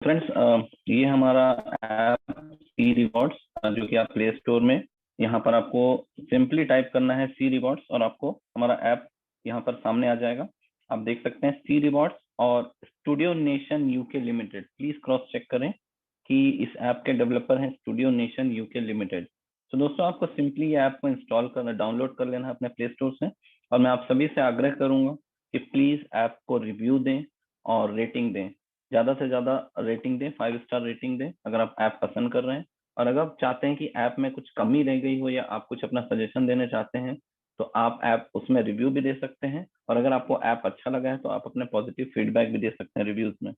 Friends, ये हमारा app C rewards जो कि आप प्ले स्टोर में यहाँ पर आपको सिंपली टाइप करना है सी रिवॉर्ड्स और आपको हमारा ऐप यहाँ पर सामने आ जाएगा। आप देख सकते हैं सी रिवॉर्ड्स और studio nation UK limited. Please cross check करें कि इस ऐप के डेवलपर हैं स्टूडियो नेशन यूके लिमिटेड। तो दोस्तों, आपको सिंपली ये ऐप को इंस्टॉल करना, डाउनलोड कर लेना है अपने प्ले स्टोर से। और मैं आप सभी से आग्रह करूंगा कि प्लीज ऐप को रिव्यू दें और रेटिंग दें। ज्यादा से ज्यादा रेटिंग दें, 5 स्टार रेटिंग दें अगर आप ऐप पसंद कर रहे हैं। और अगर आप चाहते हैं कि ऐप में कुछ कमी रह गई हो या आप कुछ अपना सजेशन देना चाहते हैं तो आप ऐप उसमें रिव्यू भी दे सकते हैं। और अगर आपको ऐप अच्छा लगा है तो आप अपने पॉजिटिव फीडबैक भी दे सकते हैं रिव्यूज में।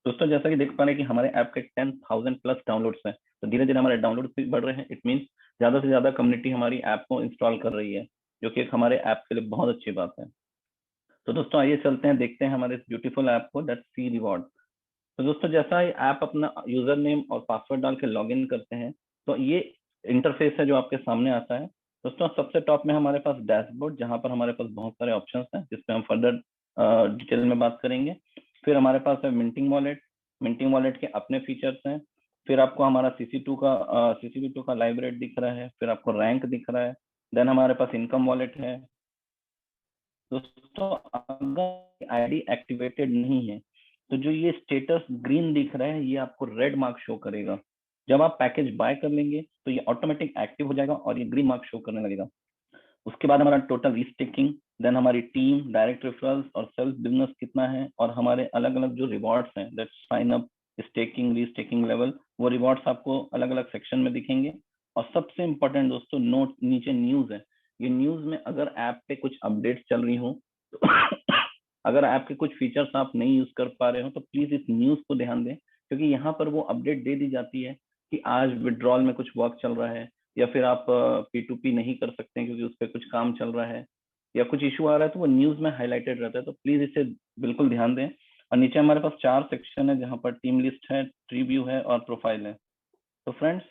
दोस्तों, जैसा कि देख पा रहे हैं कि हमारे ऐप के 10,000 प्लस डाउनलोड्स हैं, तो धीरे धीरे हमारे डाउनलोड भी बढ़ रहे हैं। इट मीन्स ज्यादा से ज्यादा कम्युनिटी हमारी ऐप को इंस्टॉल कर रही है, जो कि एक हमारे ऐप के लिए बहुत अच्छी बात है। तो दोस्तों, आइए चलते हैं, देखते हैं हमारे इस ब्यूटीफुल ऐप को, दैट सी रिवॉर्ड। तो दोस्तों, जैसा ही ऐप अपना यूजर नेम और पासवर्ड डाल के लॉग इन करते हैं तो ये इंटरफेस है जो आपके सामने आता है। दोस्तों, सबसे टॉप में हमारे पास डैशबोर्ड, जहां पर हमारे पास बहुत सारे ऑप्शंस हैं जिसपे हम फर्दर डिटेल में बात करेंगे। फिर हमारे पास है मिंटिंग वॉलेट। मिंटिंग वॉलेट के अपने फीचर्स हैं। फिर आपको हमारा सीसी2 का लाइव रेट दिख रहा है। फिर आपको रैंक दिख रहा है। देन हमारे पास इनकम वॉलेट है। दोस्तों, अगर आईडी एक्टिवेटेड नहीं है तो जो ये स्टेटस ग्रीन दिख रहा है ये आपको रेड मार्क शो करेगा। जब आप पैकेज बाय कर लेंगे तो ये ऑटोमेटिक एक्टिव हो जाएगा और ये ग्रीन मार्क शो करने लगेगा। उसके बाद हमारा टोटल रीस्टेकिंग, देन हमारी टीम, डायरेक्ट रेफरल्स और सेल्फ बिजनेस कितना है, और हमारे अलग अलग जो रिवॉर्ड्स हैं, that sign up, staking, restaking level, वो रिवॉर्ड्स आपको अलग अलग सेक्शन में दिखेंगे। और सबसे इंपॉर्टेंट दोस्तों, नोट नीचे न्यूज है। ये न्यूज में अगर ऐप पे कुछ अपडेट चल रही हो तो अगर ऐप के कुछ फीचर्स आप नहीं यूज कर पा रहे हो तो प्लीज इस न्यूज को ध्यान दें, क्योंकि यहाँ पर वो अपडेट दे दी जाती है कि आज विड्रॉल में कुछ वर्क चल रहा है, या फिर आप P2P नहीं कर सकते हैं क्योंकि उस पर कुछ काम चल रहा है, या कुछ इशू आ रहा है, तो वो न्यूज में हाईलाइटेड रहता है। तो प्लीज इसे बिल्कुल ध्यान दें। और नीचे हमारे पास 4 सेक्शन है जहाँ पर टीम लिस्ट है, ट्री व्यू है और प्रोफाइल है। तो फ्रेंड्स,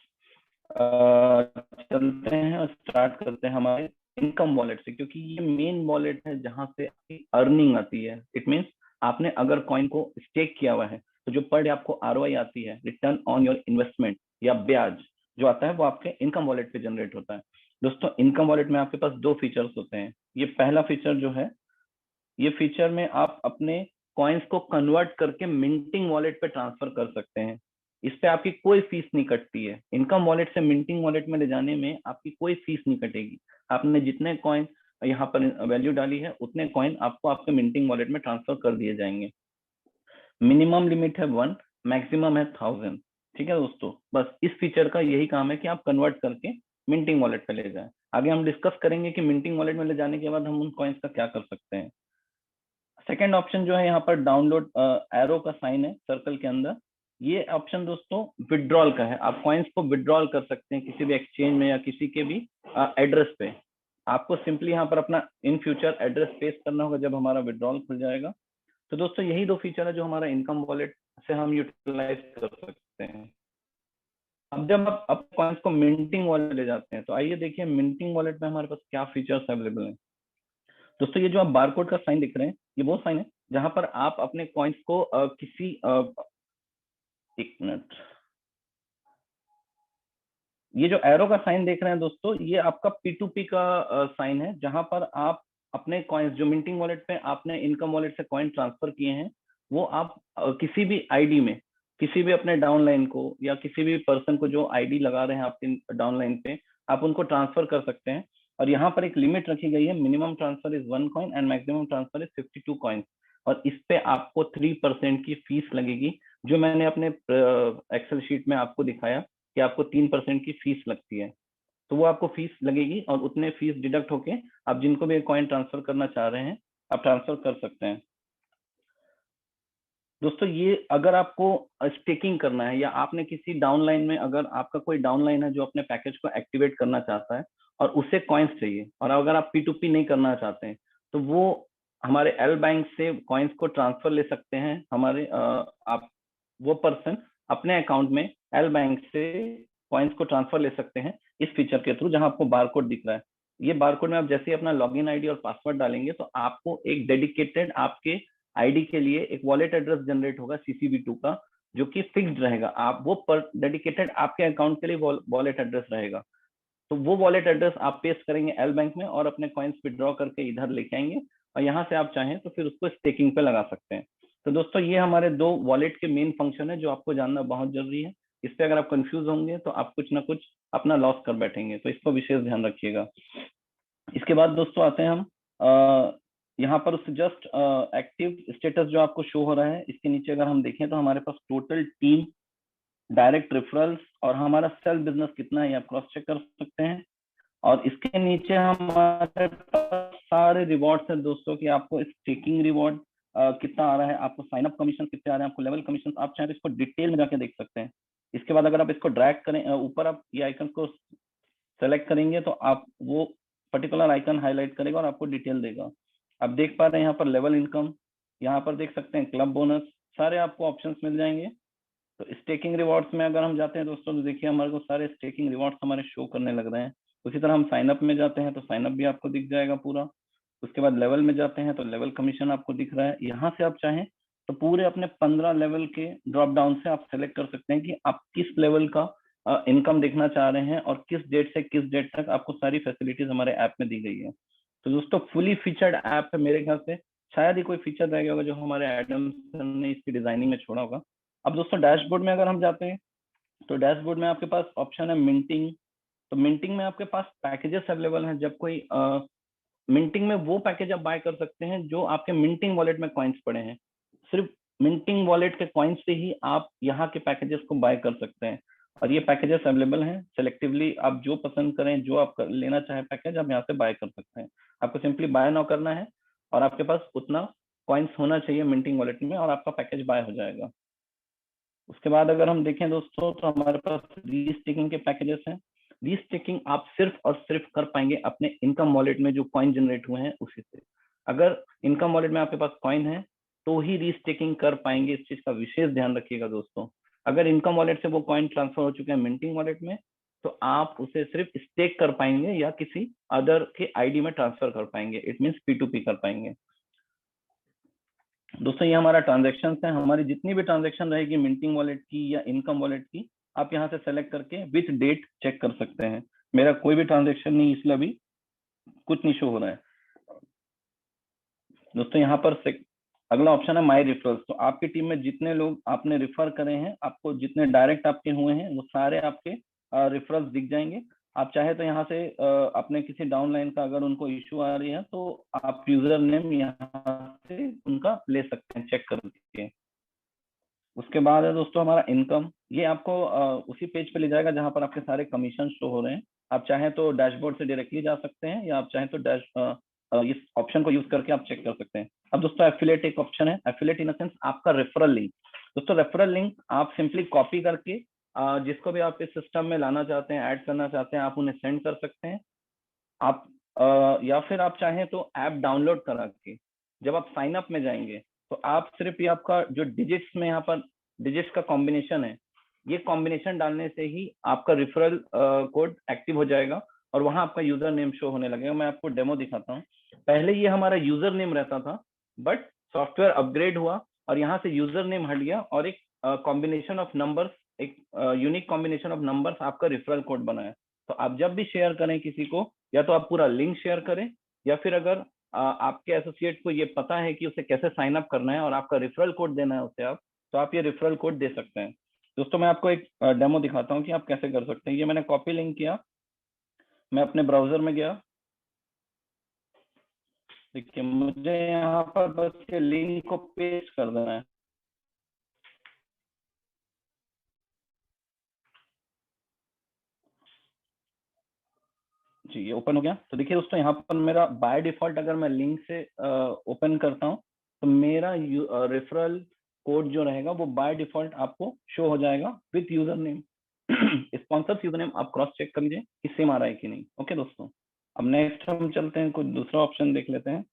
चलते हैं और स्टार्ट करते हैं हमारे इनकम वॉलेट से, क्योंकि ये मेन वॉलेट है जहां से अर्निंग आती है। इट मीन्स आपने अगर कॉइन को स्टेक किया हुआ है तो जो पर डे आपको आरओआई आती है, रिटर्न ऑन योर इन्वेस्टमेंट, या ब्याज जो आता है, वो आपके इनकम वॉलेट पे जनरेट होता है। दोस्तों, इनकम वॉलेट में आपके पास 2 फीचर्स होते हैं। ये पहला फीचर जो है, ये फीचर में आप अपने कॉइन्स को कन्वर्ट करके मिंटिंग वॉलेट पे ट्रांसफर कर सकते हैं। इस पे आपकी कोई फीस नहीं कटती है। इनकम वॉलेट से मिंटिंग वॉलेट में ले जाने में आपकी कोई फीस नहीं कटेगी। आपने जितने कॉइन यहाँ पर वैल्यू डाली है उतने कॉइन आपको आपके मिंटिंग वॉलेट में ट्रांसफर कर दिए जाएंगे। मिनिमम लिमिट है 1, मैक्सिमम है 1000। ठीक है दोस्तों, बस इस फीचर का यही काम है कि आप कन्वर्ट करके मिंटिंग वॉलेट पे ले जाएं। आगे हम डिस्कस करेंगे कि मिंटिंग वॉलेट में ले जाने के बाद हम उन कॉइन्स का क्या कर सकते हैं। सेकेंड ऑप्शन जो है यहाँ पर डाउनलोड एरो का साइन है सर्कल के अंदर, ये ऑप्शन दोस्तों विड्रॉल का है। आप कॉइन्स को विड्रॉल कर सकते हैं किसी भी एक्सचेंज में या किसी के भी एड्रेस पे। आपको सिंपली यहाँ पर अपना इन फ्यूचर एड्रेस पेस्ट करना होगा जब हमारा विड्रॉल खुल जाएगा। तो दोस्तों, यही 2 फीचर है जो हमारा इनकम वॉलेट से हम यूटिलाइज कर सकते हैं। अब जब आप कॉइन्स को मिंटिंग वॉलेट ले जाते हैं तो आइए देखिए मिंटिंग वॉलेट में हमारे पास क्या फीचर्स अवेलेबल हैं। दोस्तों, ये जो आप बारकोड का साइन दिख रहे हैं, ये वो साइन है जहां पर आप अपने कॉइन्स को एक मिनट, ये जो एरो का साइन देख रहे हैं दोस्तों, ये आपका P2P का साइन है, जहां पर आप अपने कॉइन्स जो मिंटिंग वॉलेट पे आपने इनकम वॉलेट से कॉइन ट्रांसफर किए हैं, वो आप किसी भी आईडी में, किसी भी अपने डाउनलाइन को या किसी भी पर्सन को जो आईडी लगा रहे हैं आपके डाउनलाइन पे, आप उनको ट्रांसफर कर सकते हैं। और यहाँ पर एक लिमिट रखी गई है, minimum transfer is 1 coin and maximum transfer is 52 coin. और इस पे आपको 3% की फीस लगेगी, जो मैंने अपने एक्सेल शीट में आपको दिखाया कि आपको 3% की फीस लगती है। तो वो आपको फीस लगेगी और उतने फीस डिडक्ट होके आप जिनको भी कॉइन ट्रांसफर करना चाह रहे हैं आप ट्रांसफर कर सकते हैं। दोस्तों, ये अगर आपको स्टेकिंग करना है या आपने किसी डाउनलाइन में, अगर आपका कोई डाउनलाइन है जो अपने पैकेज को एक्टिवेट करना चाहता है और उसे कॉइन्स चाहिए, और अगर आप P2P नहीं करना चाहते हैं तो वो हमारे एल बैंक से कॉइन्स को ट्रांसफर ले सकते हैं। हमारे आप वो पर्सन अपने अकाउंट में एल बैंक से कॉइन्स को ट्रांसफर ले सकते हैं इस फीचर के थ्रू, जहां आपको बारकोड दिख रहा है। ये बारकोड में आप जैसे ही अपना लॉगिन आईडी और पासवर्ड डालेंगे तो आपको एक डेडिकेटेड आपके आईडी के लिए एक वॉलेट एड्रेस जनरेट होगा CCV2 का, जो कि फिक्स्ड रहेगा, आप वो पर डेडिकेटेड आपके अकाउंट के लिए वॉलेट एड्रेस रहेगा। तो वो वॉलेट एड्रेस आप पेस्ट करेंगे एल बैंक में और अपने कॉइन्स विड्रॉ करके इधर लेके आएंगे, और यहाँ से आप चाहें तो फिर उसको स्टेकिंग पे लगा सकते हैं। तो दोस्तों ये हमारे दो वॉलेट के मेन फंक्शन है जो आपको जानना बहुत जरूरी है। इस पे अगर आप कंफ्यूज होंगे तो आप कुछ ना कुछ अपना लॉस कर बैठेंगे, तो इसको विशेष ध्यान रखिएगा। इसके बाद दोस्तों आते हैं हम यहाँ पर उससे जस्ट एक्टिव स्टेटस जो आपको शो हो रहा है, इसके नीचे अगर हम देखें तो हमारे पास टोटल टीम, डायरेक्ट रेफरल्स और हमारा सेल्फ बिजनेस कितना है ये आप क्रॉस चेक कर सकते हैं। और इसके नीचे हमारे पास सारे रिवॉर्ड्स हैं दोस्तों कि आपको स्टेकिंग रिवॉर्ड कितना आ रहा है, आपको साइन अप कमीशन कितने आ रहे हैं, आपको लेवल कमीशन, आप चाहे तो इसको डिटेल में जाके देख सकते हैं। इसके बाद अगर आप इसको ड्रैग करें ऊपर, आप ये आइकन को सेलेक्ट करेंगे तो आप वो पर्टिकुलर आइकन हाईलाइट करेगा और आपको डिटेल देगा। आप देख पा रहे हैं यहाँ पर लेवल इनकम, यहाँ पर देख सकते हैं क्लब बोनस, सारे आपको ऑप्शंस मिल जाएंगे। तो स्टेकिंग रिवॉर्ड्स में अगर हम जाते हैं दोस्तों तो देखिए हमारे को सारे स्टेकिंग रिवॉर्ड्स हमारे शो करने लग रहे हैं। उसी तरह हम साइन अप में जाते हैं तो साइन अप भी आपको दिख जाएगा पूरा। उसके बाद लेवल में जाते हैं तो लेवल कमीशन आपको दिख रहा है। यहाँ से आप चाहें तो पूरे अपने 15 लेवल के ड्रॉप डाउन से आप सेलेक्ट कर सकते हैं कि आप किस लेवल का इनकम देखना चाह रहे हैं और किस डेट से किस डेट तक आपको सारी फैसिलिटीज हमारे ऐप में दी गई है। तो दोस्तों फुली फीचर्ड ऐप है, मेरे ख्याल से शायद ही कोई फीचर रह गया होगा जो हमारे एडम सर ने इसकी डिजाइनिंग में छोड़ा होगा। अब दोस्तों डैशबोर्ड में अगर हम जाते हैं तो डैशबोर्ड में आपके पास ऑप्शन है मिंटिंग। तो मिंटिंग में आपके पास पैकेजेस अवेलेबल हैं। जब कोई मिंटिंग में वो पैकेज आप बाय कर सकते हैं जो आपके मिंटिंग वॉलेट में कॉइन्स पड़े हैं। सिर्फ मिंटिंग वॉलेट के कॉइन्स से ही आप यहाँ के पैकेजेस को बाय कर सकते हैं, और ये पैकेजेस अवेलेबल हैं सेलेक्टिवली। आप जो पसंद करें, जो आप लेना चाहें पैकेज, आप यहाँ से बाय कर सकते हैं। आपको सिंपली बाय नाउ करना है और आपके पास उतना कॉइन्स होना चाहिए मिंटिंग वॉलेट में और आपका पैकेज बाय हो जाएगा। उसके बाद अगर हम देखें दोस्तों तो हमारे पास रीस्टेकिंग के पैकेजेस हैं। रीस्टेकिंग आप सिर्फ और सिर्फ कर पाएंगे अपने इनकम वॉलेट में जो कॉइन जनरेट हुए हैं उसी से। अगर इनकम वॉलेट में आपके पास कॉइन है तो ही रीस्टेकिंग कर पाएंगे, इस चीज का विशेष ध्यान रखिएगा दोस्तों। अगर इनकम वॉलेट से वो कॉइन ट्रांसफर हो चुके हैं मिंटिंग वॉलेट में तो आप उसे सिर्फ स्टेक कर पाएंगे या किसी अदर के आईडी में ट्रांसफर कर पाएंगे, इट मीन्स P2P कर पाएंगे। दोस्तों ये हमारा ट्रांजेक्शन है, हमारी जितनी भी ट्रांजेक्शन रहेगी मिंटिंग वॉलेट की या इनकम वॉलेट की, आप यहाँ से सेलेक्ट करके विथ डेट चेक कर सकते हैं। मेरा कोई भी ट्रांजेक्शन नहीं, इसलिए अभी कुछ नहीं शो हो रहा है दोस्तों। यहाँ पर अगला ऑप्शन है माई रेफरल्स। तो आपकी टीम में जितने लोग आपने रेफर करे हैं, आपको जितने डायरेक्ट आपके हुए हैं वो सारे आपके रेफरल्स दिख जाएंगे। आप चाहे तो यहाँ से अपने किसी डाउनलाइन का अगर उनको इश्यू आ रही है तो आप यूजर नेम यहाँ से उनका ले सकते हैं चेक करके। उसके बाद है दोस्तों हमारा इनकम। ये आपको उसी पेज पे ले जाएगा जहां पर आपके सारे कमीशन शो हो रहे हैं। आप चाहें तो डैशबोर्ड से डायरेक्टली जा सकते हैं या आप चाहें तो इस ऑप्शन को यूज करके आप चेक कर सकते हैं। अब दोस्तों एफिलिएट एक ऑप्शन है, एफिलिएट इन द सेंस आपका रेफरल लिंक। दोस्तों रेफरल लिंक आप सिंपली कॉपी करके जिसको भी आप इस सिस्टम में लाना चाहते हैं, ऐड करना चाहते हैं, आप उन्हें सेंड कर सकते हैं। आप या फिर आप चाहें तो ऐप डाउनलोड करा के जब आप साइन अप में जाएंगे तो आप सिर्फ ये आपका जो डिजिट्स में यहाँ पर डिजिट्स का कॉम्बिनेशन है, ये कॉम्बिनेशन डालने से ही आपका रेफरल कोड एक्टिव हो जाएगा और वहां आपका यूजर नेम शो होने लगेगा। मैं आपको डेमो दिखाता हूँ। पहले ये हमारा यूजर नेम रहता था, बट सॉफ्टवेयर अपग्रेड हुआ और यहाँ से यूजर नेम हट गया और एक कॉम्बिनेशन ऑफ नंबर्स, एक यूनिक कॉम्बिनेशन ऑफ नंबर्स आपका रेफरल कोड बना है। तो आप जब भी शेयर करें किसी को, या तो आप पूरा लिंक शेयर करें, या फिर अगर आपके एसोसिएट को ये पता है कि उसे कैसे साइन अप करना है और आपका रेफरल कोड देना है उसे, आप तो आप ये रेफरल कोड दे सकते हैं। दोस्तों मैं आपको एक डेमो दिखाता हूँ कि आप कैसे कर सकते हैं। ये मैंने कॉपी लिंक किया, मैं अपने ब्राउजर में गया। देखिए मुझे यहाँ पर बस ये लिंक को पेस्ट कर देना है। जी ये ओपन हो गया। तो देखिए दोस्तों यहाँ पर मेरा बाय डिफॉल्ट अगर मैं लिंक से ओपन करता हूँ तो मेरा रेफरल कोड जो रहेगा वो बाय डिफॉल्ट आपको शो हो जाएगा with user name. Sponsors user name आप क्रॉस चेक कर लीजिए कि सेम आ रहा है कि नहीं। ओके दोस्तों, अब नेक्स्ट हम चलते हैं, कुछ दूसरा ऑप्शन देख लेते हैं।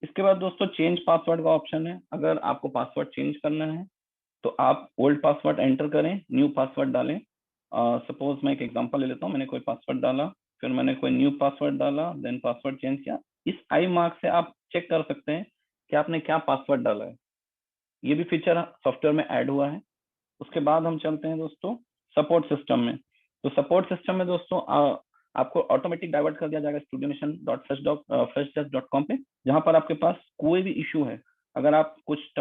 इसके बाद दोस्तों चेंज पासवर्ड का ऑप्शन है। अगर आपको पासवर्ड चेंज करना है तो आप ओल्ड पासवर्ड एंटर करें, न्यू पासवर्ड डालें। सपोज मैं एक एग्जांपल ले लेता हूँ। मैंने कोई पासवर्ड डाला, फिर मैंने कोई न्यू पासवर्ड डाला, देन पासवर्ड चेंज किया। इस आई मार्क से आप चेक कर सकते हैं कि आपने क्या पासवर्ड डाला है। ये भी फीचर सॉफ्टवेयर में ऐड हुआ है। उसके बाद हम चलते हैं दोस्तों सपोर्ट सिस्टम में। तो सपोर्ट सिस्टम में दोस्तों आपको ऑटोमेटिक डाइवर्ट कर दिया जाएगा studionation.freshdesk.com पे, जहां पर आपके पास कोई भी इशू है, अगर आप कुछ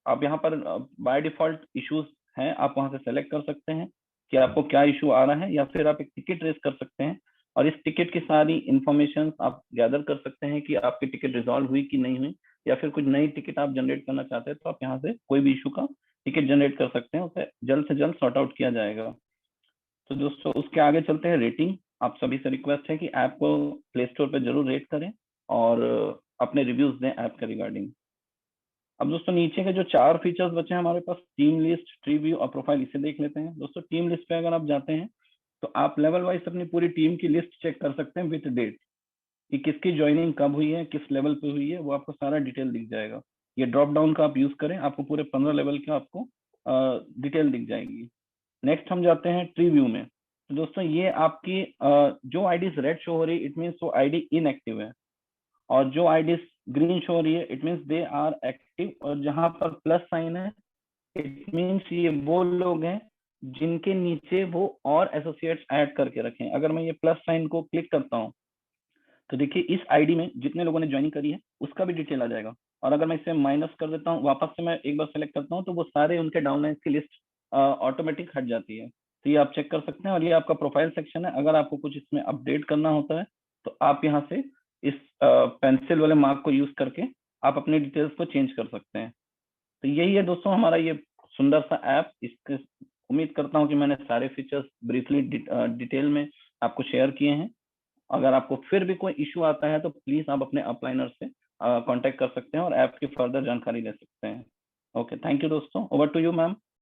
आप यहाँ पर बाय डिफॉल्ट इश्यूज हैं, आप वहां से सेलेक्ट कर सकते हैं कि आपको क्या इशू आ रहा है, या फिर आप एक टिकट रेज कर सकते हैं और इस टिकट की सारी इंफॉर्मेशन आप गैदर कर सकते हैं कि आपकी टिकट रिजॉल्व हुई कि नहीं हुई, या फिर कुछ नई टिकट आप जनरेट करना चाहते हैं तो आप यहाँ से कोई भी इशू का टिकट जनरेट कर सकते हैं, उसे जल्द से जल्द सॉर्ट आउट किया जाएगा। तो दोस्तों उसके आगे चलते हैं रेटिंग। आप सभी से रिक्वेस्ट है कि ऐप को प्ले स्टोर पर जरूर रेट करें और अपने रिव्यूज दें ऐप के रिगार्डिंग। अब दोस्तों नीचे के जो 4 फीचर्स बचे हैं हमारे पास, टीम लिस्ट, ट्री व्यू और प्रोफाइल, इसे देख लेते हैं। दोस्तों टीम लिस्ट पे अगर आप जाते हैं तो आप लेवल वाइज अपनी पूरी टीम की लिस्ट चेक कर सकते हैं विथ डेट, कि किसकी ज्वाइनिंग कब हुई है, किस लेवल पे हुई है, वो आपको सारा डिटेल दिख जाएगा। ये ड्रॉप डाउन का आप यूज करें, आपको पूरे 15 लेवल के आपको डिटेल दिख जाएगी। नेक्स्ट हम जाते हैं ट्री व्यू में। तो दोस्तों ये आपकी जो आईडी रेड शो हो रही है, इट मीन्स वो आईडी इनएक्टिव है, और जो आईडी ग्रीन शो हो रही है, it means they are active, और जहां पर प्लस साइन है, इट मीन्स ये वो लोग हैं जिनके नीचे वो और एसोसिएट्स ऐड करके रखें। अगर मैं ये प्लस साइन को क्लिक करता हूँ तो देखिए इस आईडी में जितने लोगों ने ज्वाइनिंग करी है उसका भी डिटेल आ जाएगा, और अगर मैं इसे माइनस कर देता हूँ, वापस से मैं एक बार सेलेक्ट करता हूँ, तो वो सारे उनके डाउनलाइन की लिस्ट ऑटोमेटिक हट जाती है। तो ये आप चेक कर सकते हैं, और ये आपका प्रोफाइल सेक्शन है। अगर आपको कुछ इसमें अपडेट करना होता है तो आप यहाँ से इस पेंसिल वाले मार्क को यूज करके आप अपनी डिटेल्स को चेंज कर सकते हैं। तो यही है दोस्तों हमारा ये सुंदर सा ऐप। इसके उम्मीद करता हूँ कि मैंने सारे फीचर्स ब्रीफली डिटेल में आपको शेयर किए हैं। अगर आपको फिर भी कोई इशू आता है तो प्लीज आप अपने अपलाइनर से कांटेक्ट कर सकते हैं और ऐप की फर्दर जानकारी ले सकते हैं। ओके, थैंक यू दोस्तों। Over to you ma'am.